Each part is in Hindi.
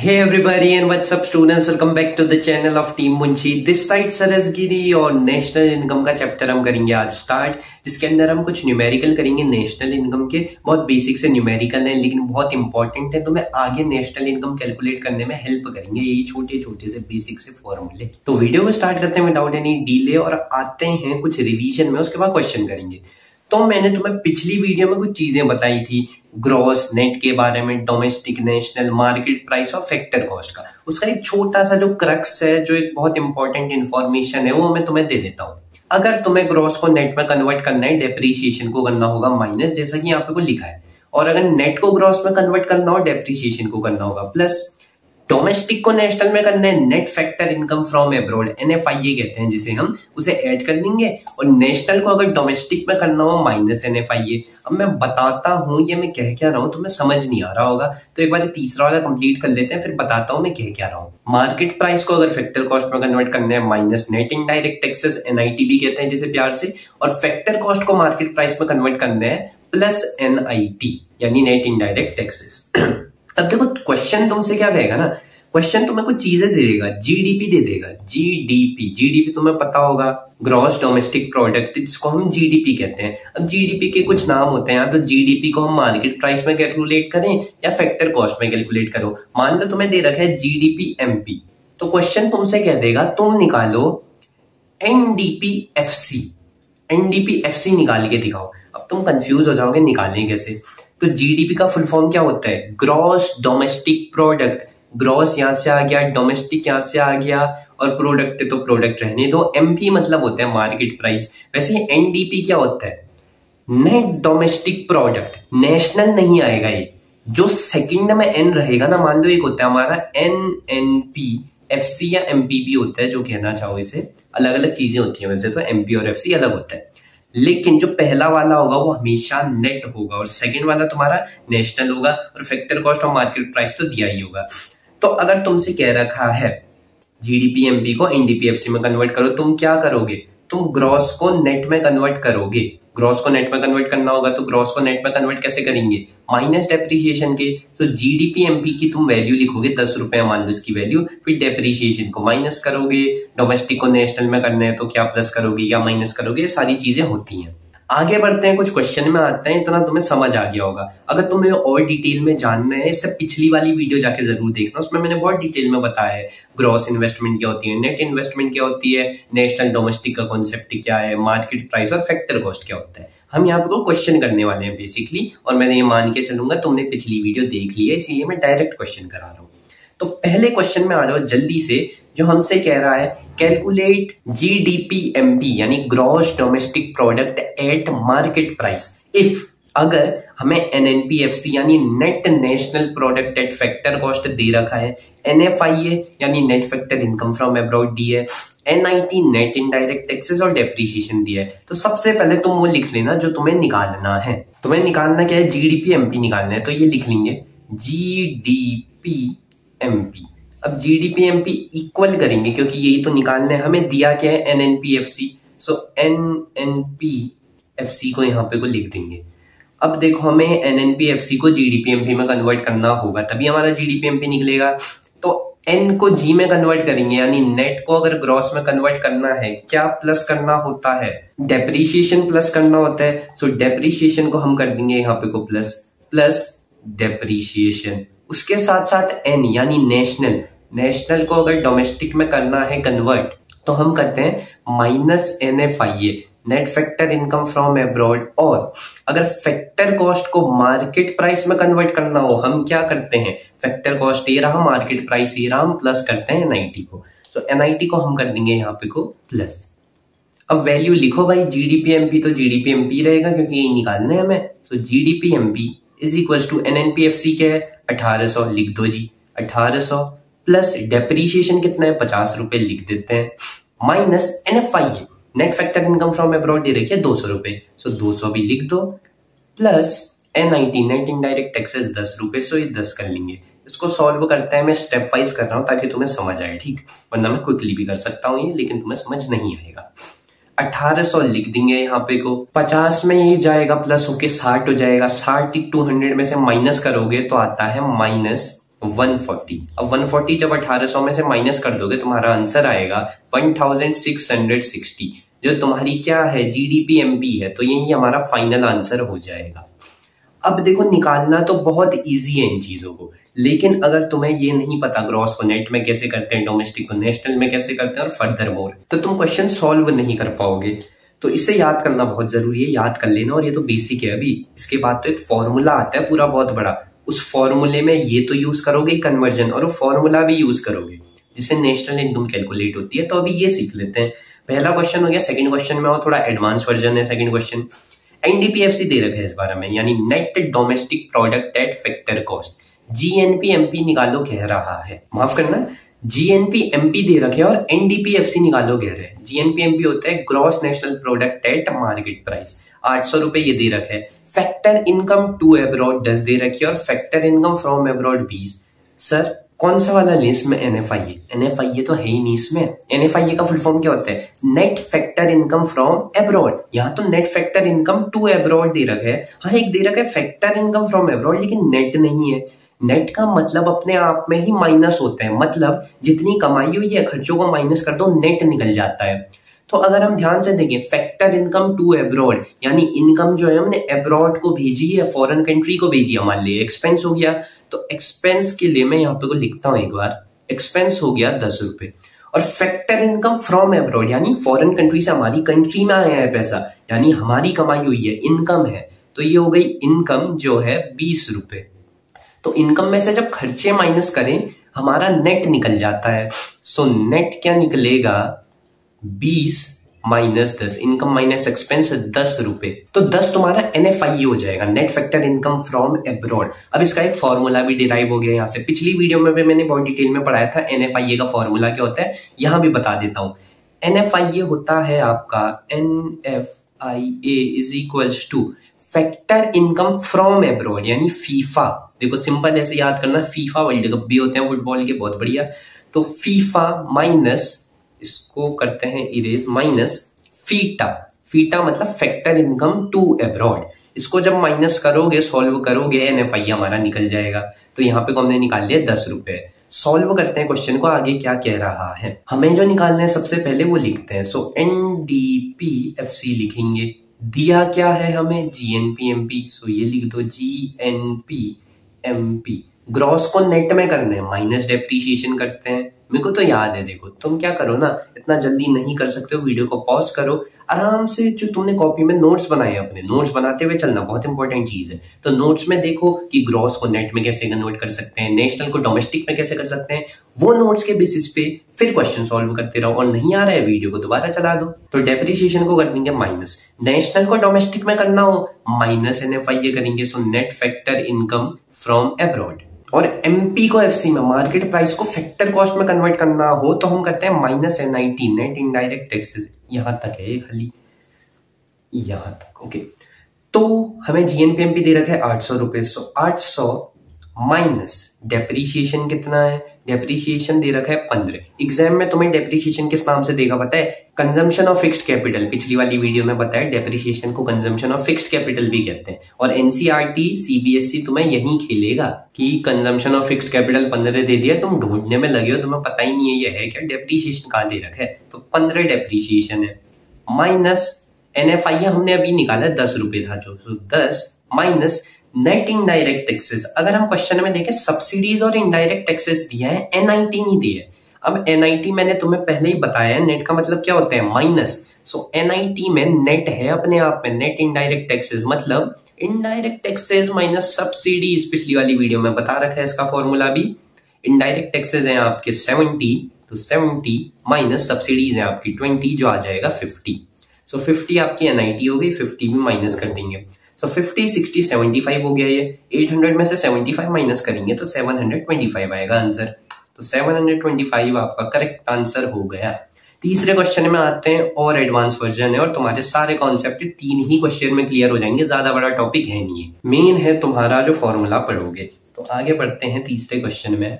Hey everybody and what's up students, welcome back to the channel of Team Munshi. This side सरस गिरी और नेशनल इनकम का चैप्टर हम करेंगे आज स्टार्ट, जिसके अंदर हम कुछ न्यूमेरिकल करेंगे नेशनल इनकम के। बहुत बेसिक से न्यूमेरिकल है लेकिन बहुत इंपॉर्टेंट है, तो मैं आगे नेशनल इनकम कैलकुलेट करने में हेल्प करेंगे यही छोटे छोटे से बेसिक से फॉर्मूले। तो वीडियो को स्टार्ट करते हैं विदाउट एनी डिले और आते हैं कुछ रिवीजन में, उसके बाद क्वेश्चन करेंगे। तो मैंने तुम्हें पिछली वीडियो में कुछ चीजें बताई थी ग्रॉस नेट के बारे में, डोमेस्टिक नेशनल मार्केट प्राइस और फैक्टर कॉस्ट का। उसका एक छोटा सा जो क्रक्स है, जो एक बहुत इंपॉर्टेंट इंफॉर्मेशन है, वो मैं तुम्हें दे देता हूँ। अगर तुम्हें ग्रॉस को नेट में कन्वर्ट करना है, डेप्रीशिएशन को करना होगा माइनस, जैसा कि यहाँ पे को लिखा है। और अगर नेट को ग्रॉस में कन्वर्ट करना हो, डेप्रीशिएशन को करना होगा प्लस। डोमेस्टिक को नेशनल में करना है, net factor income from abroad, NFIA कहते हैं जिसे हम, उसे ऐड कर देंगे। और नेशनल को अगर डोमेस्टिक में करना हो माइनस NFIA। अब मैं बताता हूं ये मैं कह क्या रहा हूं, तुम्हें समझ नहीं आ रहा होगा, तो एक बार तीसरा वाला कंप्लीट कर लेते हैं, फिर बताता हूं मैं कह क्या रहा हूं। मार्केट प्राइस को अगर फैक्टर कॉस्ट में कन्वर्ट करना है minus net indirect taxes, NIT भी कहते हैं जिसे प्यार से। और फैक्टर कॉस्ट को मार्केट प्राइस में कन्वर्ट करना है प्लस NIT यानी नेट इनडायरेक्ट टैक्सेस। अब देखो क्वेश्चन तुमसे क्या कहेगा ना, क्वेश्चन तुम्हें कुछ चीजें दे देगा, GDP दे देगा, GDP तुम्हें पता होगा, ग्रॉस डोमेस्टिक प्रोडक्ट, जिसको हम GDP कहते हैं। अब GDP के कुछ नाम होते हैं, तो GDP को हम मार्केट प्राइस में कैलकुलेट करें या फैक्टर कॉस्ट में कैलकुलेट करो। मान लो तुम्हें दे रखा है GDP MP, तो क्वेश्चन तुमसे कह देगा तुम निकालो NDPFC निकाल के दिखाओ। अब तुम कंफ्यूज हो जाओगे निकालने कैसे, तो GDP का फुल फॉर्म क्या होता है, ग्रॉस डोमेस्टिक प्रोडक्ट। ग्रॉस यहां से आ गया, डोमेस्टिक यहां से आ गया, और प्रोडक्ट तो प्रोडक्ट रहने दो। MP मतलब होता है मार्केट प्राइस। वैसे NDP क्या होता है, नेट डोमेस्टिक प्रोडक्ट। नेशनल नहीं आएगा ये, जो सेकंड में N रहेगा ना, मान लो एक होता है हमारा NNPFC या MPP होता है, जो कहना चाहो इसे, अलग अलग चीजें होती है वैसे तो, MP और FC अलग होता है। लेकिन जो पहला वाला होगा वो हमेशा नेट होगा और सेकंड वाला तुम्हारा नेशनल होगा, और फैक्टर कॉस्ट और मार्केट प्राइस तो दिया ही होगा। तो अगर तुमसे कह रखा है GDP MP को NDPFC में कन्वर्ट करो, तुम क्या करोगे, तुम ग्रॉस को नेट में कन्वर्ट करोगे। ग्रॉस को नेट में कन्वर्ट करना होगा, तो ग्रॉस को नेट में कन्वर्ट कैसे करेंगे, माइनस डेप्रीशिएशन के। तो GDP MP की तुम वैल्यू लिखोगे 10 रुपए, मान लो इसकी वैल्यू, फिर डेप्रीशिएशन को माइनस करोगे। डोमेस्टिक को नेशनल में करना है तो क्या प्लस करोगे या माइनस करोगे, ये सारी चीजें होती हैं। आगे बढ़ते हैं, कुछ क्वेश्चन में आते हैं, इतना तुम्हें समझ आ गया होगा। अगर तुम्हें और डिटेल में जानना है, इससे पिछली वाली वीडियो जाके जरूर देखना, उसमें मैंने बहुत डिटेल में बताया है ग्रॉस इन्वेस्टमेंट क्या होती है, नेट इन्वेस्टमेंट क्या होती है, नेशनल डोमेस्टिक का कॉन्सेप्ट क्या है, मार्केट प्राइस और फैक्टर कॉस्ट क्या होता है। हम यहाँ पे क्वेश्चन करने वाले हैं बेसिकली, और मैं ये मान के चलूंगा तुमने पिछली वीडियो देख ली है, इसलिए मैं डायरेक्ट क्वेश्चन करा रहा हूँ। तो पहले क्वेश्चन में आ जाओ जल्दी से, जो हमसे कह रहा है कैलकुलेट GDP MP यानी gross domestic product at market price if, अगर हमें NNPFC यानी net national product at factor cost दे रखा है, NFIA यानी net factor income from abroad दी है, NIT नेट इनडायरेक्ट टैक्सेस और डेप्रीशिएशन दिया है। तो सबसे पहले तुम वो लिख लेना जो तुम्हें निकालना है। तुम्हें निकालना क्या है, GDP MP निकालना है, तो ये लिख लेंगे GDP MP। अब GDP MP इक्वल करेंगे क्योंकि यही तो निकालना है, हमें दिया क्या है NNPFC, सो NNPFC को यहाँ पे को लिख देंगे। अब देखो हमें NNPFC को GDP MP में कन्वर्ट करना होगा, तभी हमारा GDP MP निकलेगा। तो N को G में कन्वर्ट करेंगे, यानी नेट को अगर ग्रॉस में कन्वर्ट करना है, क्या प्लस करना होता है, डेप्रीशिएशन प्लस करना होता है। सो डेप्रीशिएशन को हम कर देंगे यहाँ पे को प्लस डेप्रीशिएशन, उसके साथ साथ N यानी नेशनल को अगर डोमेस्टिक में करना है कन्वर्ट, तो हम करते हैं minus NFIA net factor income from abroad. और अगर फैक्टर कॉस्ट को मार्केट प्राइस में कन्वर्ट करना हो, हम क्या करते हैं, फैक्टर कॉस्ट ये रहा, मार्केट प्राइस ये रहा, हम प्लस करते हैं NIT को। तो NIT को हम कर देंगे यहाँ पे को प्लस। अब वैल्यू लिखो भाई, GDP MP तो GDP MP रहेगा क्योंकि ये निकालना है हमें। So GDP MP is equal to NNPFC क्या है 1800, लिख दो जी 1800, प्लस डेप्रीशिएशन कितना है 50 रुपए, लिख देते हैं, minus NFIA net factor income from abroad दे रखिए 200 रुपए, सो 200 भी लिख दो, plus NIT net indirect taxes 10 रुपए, सो ये 10 कर लेंगे। इसको सॉल्व करते हैं, मैं स्टेप वाइज कर रहा हूं ताकि तुम्हें समझ आए, ठीक, वरना मैं क्विकली भी कर सकता हूँ ये, लेकिन तुम्हें समझ नहीं आएगा। 1800 लिख देंगे यहाँ पे को, 50 में ये जाएगा प्लस होके 60 हो जाएगा, 60 200 में से माइनस करोगे तो आता है माइनस 140। अब 140 जब 1800 में से माइनस कर दोगे तुम्हारा आंसर आएगा 1660, जो तुम्हारी क्या है जीडीपी एमपी है। तो यही हमारा फाइनल आंसर हो जाएगा। अब देखो निकालना तो बहुत इजी है इन चीजों को, लेकिन अगर तुम्हें ये नहीं पता ग्रॉस को नेट में कैसे करते हैं, डोमेस्टिक को नेशनल में कैसे करते हैं और फर्दर मोर, तो तुम क्वेश्चन सॉल्व नहीं कर पाओगे। तो इसे याद करना बहुत जरूरी है, याद कर लेना। और ये तो बेसिक है। अभी इसके बाद तो एक फॉर्मूला आता है पूरा बहुत बड़ा, उस फॉर्मूले में ये तो यूज करोगे कन्वर्जन, और वो फॉर्मूला भी यूज करोगे जिससे नेशनल इनकम कैलकुलेट होती है। तो अभी ये सीख लेते हैं। पहला क्वेश्चन हो गया। सेकंड क्वेश्चन में और थोड़ा एडवांस वर्जन है। सेकंड क्वेश्चन एनडीपीएफसी दे रखा है इस बारे में, यानी net domestic product at factor cost. GNP निकालो कह रहा है, माफ करना, जीएनपी दे रखे और एनडीपीएफसी निकालो कह रहे हैं। जीएनपी होता है gross national product at market price. 800 रुपए ये दे रखे है। फैक्टर इनकम टू एब्रॉड 10 दे रखी है और factor income from abroad 20। Sir कौन सा वाला ले इसमें एनएफआईए? एनएफआईए तो है ही नहीं इसमें। एनएफआईए का फुल फॉर्म क्या होता है? Net factor income from abroad. यहाँ तो net factor income to abroad दे रखा है। हाँ एक दे रखा है फैक्टर इनकम फ्रॉम एब्रॉड, लेकिन नेट नहीं है। नेट का मतलब अपने आप में ही माइनस होता है, मतलब जितनी कमाई हुई है खर्चों को माइनस कर दो, नेट निकल जाता है। तो अगर हम ध्यान से देखें फैक्टर इनकम टू एब्रॉड, यानी इनकम जो है हमने एब्रॉड को भेजी है, फॉरेन कंट्री को भेजी है, मान लीजिए एक्सपेंस हो गया। तो एक्सपेंस के लिए मैं यहाँ पे को लिखता हूं एक बार, एक्सपेंस हो गया 10 रुपए। और फैक्टर इनकम फ्रॉम एब्रॉड यानी फॉरेन कंट्री से हमारी कंट्री में आया है पैसा, यानी हमारी कमाई हुई है, इनकम है। तो ये हो गई इनकम जो है 20 रुपए। तो इनकम में से जब खर्चे माइनस करें हमारा नेट निकल जाता है। सो नेट क्या निकलेगा? 20 माइनस 10, इनकम माइनस एक्सपेंस 10 रुपए। तो 10 तुम्हारा एनएफआईए हो जाएगा, net factor income from abroad. अब इसका एक फॉर्मूला भी डिराइव हो गया यहाँ से। पिछली वीडियो में भी मैंने बहुत डिटेल में पढ़ाया था एनएफआईए का फॉर्मूला क्या होता है, यहां भी बता देता हूं। एनएफआईए होता है आपका NFIA is equals two factor income from abroad, यानी फीफा। देखो सिंपल ऐसे याद करना, फीफा वर्ल्ड कप भी होते हैं फुटबॉल के, बहुत बढ़िया। तो फीफा माइनस, इसको करते हैं इरेज, माइनस फीटा। फीटा मतलब फैक्टर इनकम टू एब्रॉड। इसको जब माइनस करोगे, सॉल्व करोगे, एनएफआईए हमारा निकल जाएगा। तो यहाँ पे हमने निकाल लिया 10 रुपए। सॉल्व करते हैं क्वेश्चन को, आगे क्या कह रहा है। हमें जो निकालना है सबसे पहले वो लिखते हैं। सो एनडीपीएफसी लिखेंगे। दिया क्या है हमें? जीएनपीएमपी। सो ये लिख दो जीएनपीएमपी। ग्रॉस को नेट में करना है, माइनस डेप्रीशिएशन करते हैं। मेरे को तो याद है। देखो तुम क्या करो ना, इतना जल्दी नहीं कर सकते हो, वीडियो को पॉज करो, आराम से जो तुमने कॉपी में नोट्स बनाए अपने, नोट्स बनाते हुए चलना, बहुत इंपॉर्टेंट चीज है। तो नोट्स में देखो कि ग्रॉस को नेट में कैसे कन्वर्ट कर सकते हैं, नेशनल को डोमेस्टिक में कैसे कर सकते हैं, वो नोट्स के बेसिस पे फिर क्वेश्चन सॉल्व करते रहो। और नहीं आ रहा है वीडियो को दोबारा चला दो। तो डेप्रीशिएशन को कर देंगे माइनस, नेशनल को डोमेस्टिक में करना हो माइनस एनएफआईए करेंगे। So net factor income from abroad. और एमपी को एफसी में, मार्केट प्राइस को फैक्टर कॉस्ट में कन्वर्ट करना हो तो हम करते हैं minus NIT, net indirect taxes. यहां तक है ये, खाली यहां तक। ओके, तो हमें जीएनपीएमपी दे रखा है 800 रुपए। सो 800 माइनस डेप्रीशिएशन कितना है? डेप्रीशिएशन दे रखा है 15। एग्जाम में तुम्हें डेप्रीशिएशन किस नाम से देगा पता है? Consumption of fixed capital. पिछली वाली वीडियो में बताया डेप्रीशिएशन को कंजम्पशन ऑफ फिक्स्ड कैपिटल भी कहते हैं। और एनसीईआरटी सीबीएसई तुम्हें यही खेलेगा कि कंजम्पशन ऑफ फिक्स्ड कैपिटल 15 दे दिया, तुम ढूंढने में लगे हो, तुम्हें पता ही नहीं है ये है क्या, डेप्रीशिएशन कहां दे रखा है। तो 15 डेप्रीशिएशन है, माइनस एनएफआईए हमने अभी निकाला 10 रुपए था जो, 10 माइनस नेट इनडायरेक्ट टैक्सेस। अगर हम क्वेश्चन में देखें सब्सिडीज और इनडायरेक्ट टैक्सेस दिया है, एनआईटी नहीं दिया है। अब एनआईटी मैंने तुम्हें पहले ही बताया है, नेट का मतलब क्या होता है? माइनस। सो एनआईटी में नेट है अपने आप में, नेट इनडायरेक्ट टैक्सेस मतलब इनडायरेक्ट टैक्सेस माइनस सब्सिडीज। पिछली वाली वीडियो में बता रखा है इसका फॉर्मूला भी। इनडायरेक्ट टैक्सेस है आपके 70, तो 70 माइनस सब्सिडीज है आपकी 20, जो आ जाएगा 50। सो 50 आपकी एनआईटी हो गई, 50 भी माइनस कर देंगे। तो 50, 60, 75 हो गया ये। 800 में से 75 माइनस करेंगे तो 725 आएगा आंसर। तो 725 आपका करेक्ट आंसर हो गया। तीसरे क्वेश्चन में आते हैं, और एडवांस वर्जन है और तुम्हारे सारे कॉन्सेप्ट 3 ही क्वेश्चन में क्लियर हो जाएंगे, ज्यादा बड़ा टॉपिक है नहीं है। मेन है तुम्हारा जो फॉर्मूला पढ़ोगे। तो आगे बढ़ते हैं तीसरे क्वेश्चन में।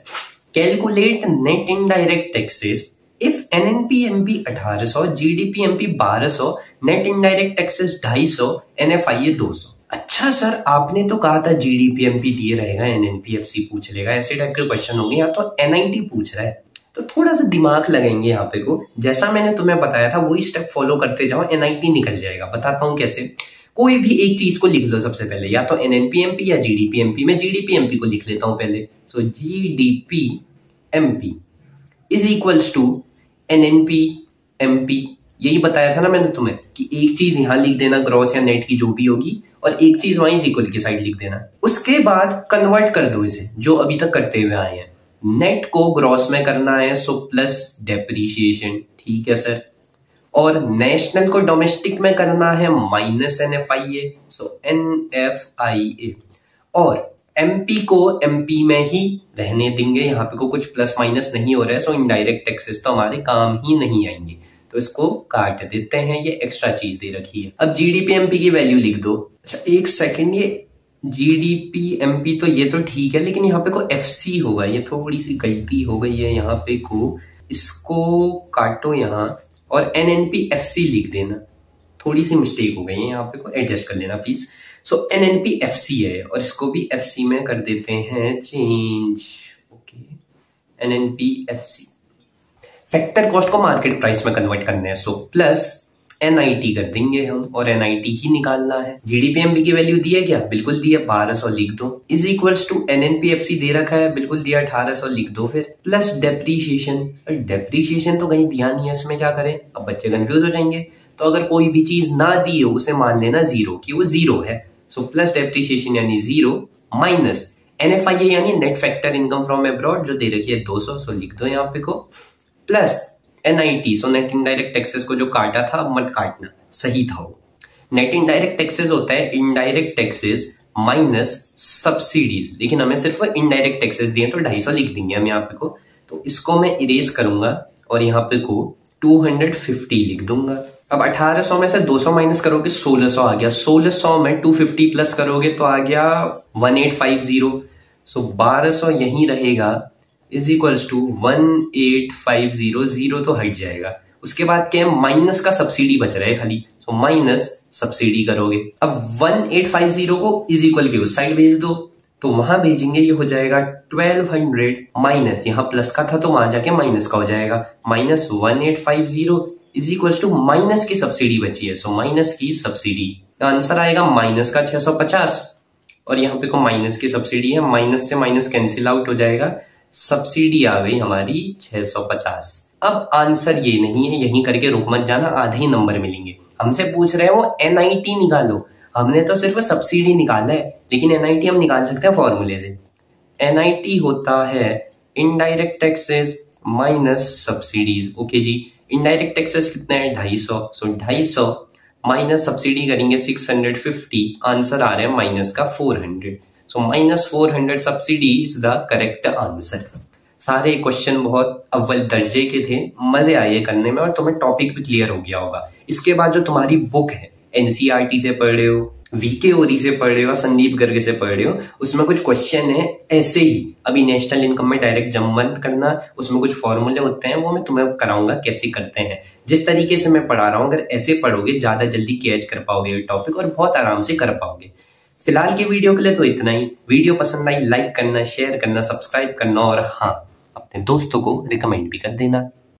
Calculate net indirect taxes if NNPMP 1800, GDPMP 1200, net indirect taxes 250, NFIA 200। अच्छा सर, आपने तो कहा था जीडीपीएमपी दिए रहेगा, एनएनपीएफसी पूछ लेगा, ऐसे टाइप के क्वेश्चन होंगे, या तो एनआईटी पूछ रहा है। तो थोड़ा सा दिमाग लगाएंगे यहाँ पे को, जैसा मैंने तुम्हें बताया था वही स्टेप फॉलो करते जाओ, एनआईटी निकल जाएगा। बताता हूँ कैसे। कोई भी एक चीज को लिख लो सबसे पहले, या तो एनएनपीएमपी या जीडीपीएमपी। मैं जीडीपीएमपी को लिख लेता हूं पहले। सो जीडीपीएमपी इज इक्वल्स टू एनएनपीएमपी। यही बताया था ना मैंने तुम्हें कि एक चीज यहां लिख देना ग्रॉस या नेट की जो भी होगी, और एक चीज वहां इज इक्वल की साइड लिख देना। उसके बाद कन्वर्ट कर दो इसे, जो अभी तक करते हुए आए हैं। नेट को ग्रॉस में करना है, सो प्लस डेप्रीशिएशन, ठीक है सर। और नेशनल को डोमेस्टिक में करना है, माइनस NFIA, सो NFIA। और एमपी को एमपी में ही रहने देंगे, यहाँ पे को कुछ प्लस माइनस नहीं हो रहा है, सो इनडायरेक्ट टैक्सेस तो हमारे काम ही नहीं आएंगे, तो इसको काट देते हैं। ये एक्स्ट्रा चीज दे रखी है। अब जीडीपीएमपी की वैल्यू लिख दो। अच्छा एक सेकेंड, ये जीडीपीएमपी तो ये तो ठीक है, लेकिन यहाँ पे को एफसी होगा, ये थोड़ी सी गलती हो गई है यहाँ पे को, इसको काटो यहाँ और एनएनपीएफसी लिख देना। थोड़ी सी मिस्टेक हो गई है यहाँ पे को, एडजस्ट कर लेना प्लीज। सो एनएनपीएफसी है और इसको भी एफसी में कर देते हैं चेंज। ओके, एनएनपीएफसी। फैक्टर कॉस्ट को मार्केट प्राइस में कन्वर्ट करना है, सो प्लस एनआईटी कर देंगे हम, और एनआईटी ही निकालना है। जीडीपीएमपी की वैल्यू दी है क्या? बिल्कुल दी है, 1200 लिख दो। इज इक्वल्स टू एनएनपीएफसी दे रखा है, बिल्कुल दिया, 1800 लिख दो फिर। प्लस डेप्रीशिएशन, डेप्रीशिएशन तो कहीं दिया नहीं है, इसमें क्या करें? अब बच्चे कंफ्यूज हो जाएंगे। तो अगर कोई भी चीज ना दी हो उसे मान लेना जीरो, कि वो जीरो है। सो प्लस डेप्रीशिएशन यानी जीरो, माइनस एनएफआईए यानी net factor income from abroad जो दे रखी है 200, सो लिख दो यहाँ पे को। Plus NIT, so net indirect taxes को जो काटा था अब मत काटना, सही था वो। नेट इनडायरेक्ट टैक्सेस होता है इनडायरेक्ट टैक्सेस माइनस सब्सिडीज, लेकिन हमें सिर्फ इनडायरेक्ट टैक्सेस दिए तो 250 लिख देंगे हम यहाँ पे को। तो इसको मैं इरेज करूंगा और यहाँ पे को 250 लिख दूंगा। अब 1800 में से 200 माइनस करोगे 1600 आ गया। 1600 में 250 प्लस करोगे तो आ गया 1850। सो 1200 यही रहेगा, इज इक्वल्स टू 1850, जीरो तो हट जाएगा। उसके बाद क्या है? माइनस का सब्सिडी बच रहा है खाली, सो माइनस सब्सिडी करोगे। अब 1850 को इज इक्वल के उस साइड भेज दो, तो वहां भेजेंगे, ये हो जाएगा 1200 माइनस, यहाँ प्लस का था तो वहां जाके माइनस का हो जाएगा, minus 1850 is equals to minus की सब्सिडी बची है, सो माइनस की सब्सिडी। आंसर आएगा माइनस का 650, और यहाँ पे को माइनस की सब्सिडी है, माइनस से माइनस कैंसिल आउट हो जाएगा, सब्सिडी आ गई हमारी 650। अब आंसर ये नहीं है, यहीं करके रुक मत जाना, आधे ही नंबर मिलेंगे। हमसे पूछ रहे हैं वो एनआईटी निकालो, हमने तो सिर्फ सब्सिडी निकाला है, लेकिन एनआईटी हम निकाल सकते हैं फॉर्मूले से। एनआईटी होता है indirect taxes minus subsidies. Okay ji, indirect taxes कितना है? 250, सो 250 माइनस सब्सिडी करेंगे 650, आंसर आ रहा है माइनस का 400। So minus 400 subsidy is the correct answer. सारे क्वेश्चन बहुत अव्वल दर्जे के थे, मजे आए करने में, और तुम्हें टॉपिक भी क्लियर हो गया होगा। इसके बाद जो तुम्हारी बुक है, एनसीईआरटी से पढ़ रहे हो, वीके ओरी से पढ़ रहे हो, संदीप गर्ग से पढ़ रहे हो, उसमें कुछ क्वेश्चन है ऐसे ही। अभी नेशनल इनकम में डायरेक्ट जंप मत करना, उसमें कुछ फॉर्मूले होते हैं, वो मैं तुम्हें कराऊंगा कैसे करते हैं। जिस तरीके से मैं पढ़ा रहा हूँ, अगर ऐसे पढ़ोगे ज्यादा जल्दी कैच कर पाओगे ये टॉपिक, और बहुत आराम से कर पाओगे। फिलहाल की वीडियो के लिए तो इतना ही। वीडियो पसंद आई लाइक करना, शेयर करना, सब्सक्राइब करना, और हाँ, अपने दोस्तों को रिकमेंड भी कर देना।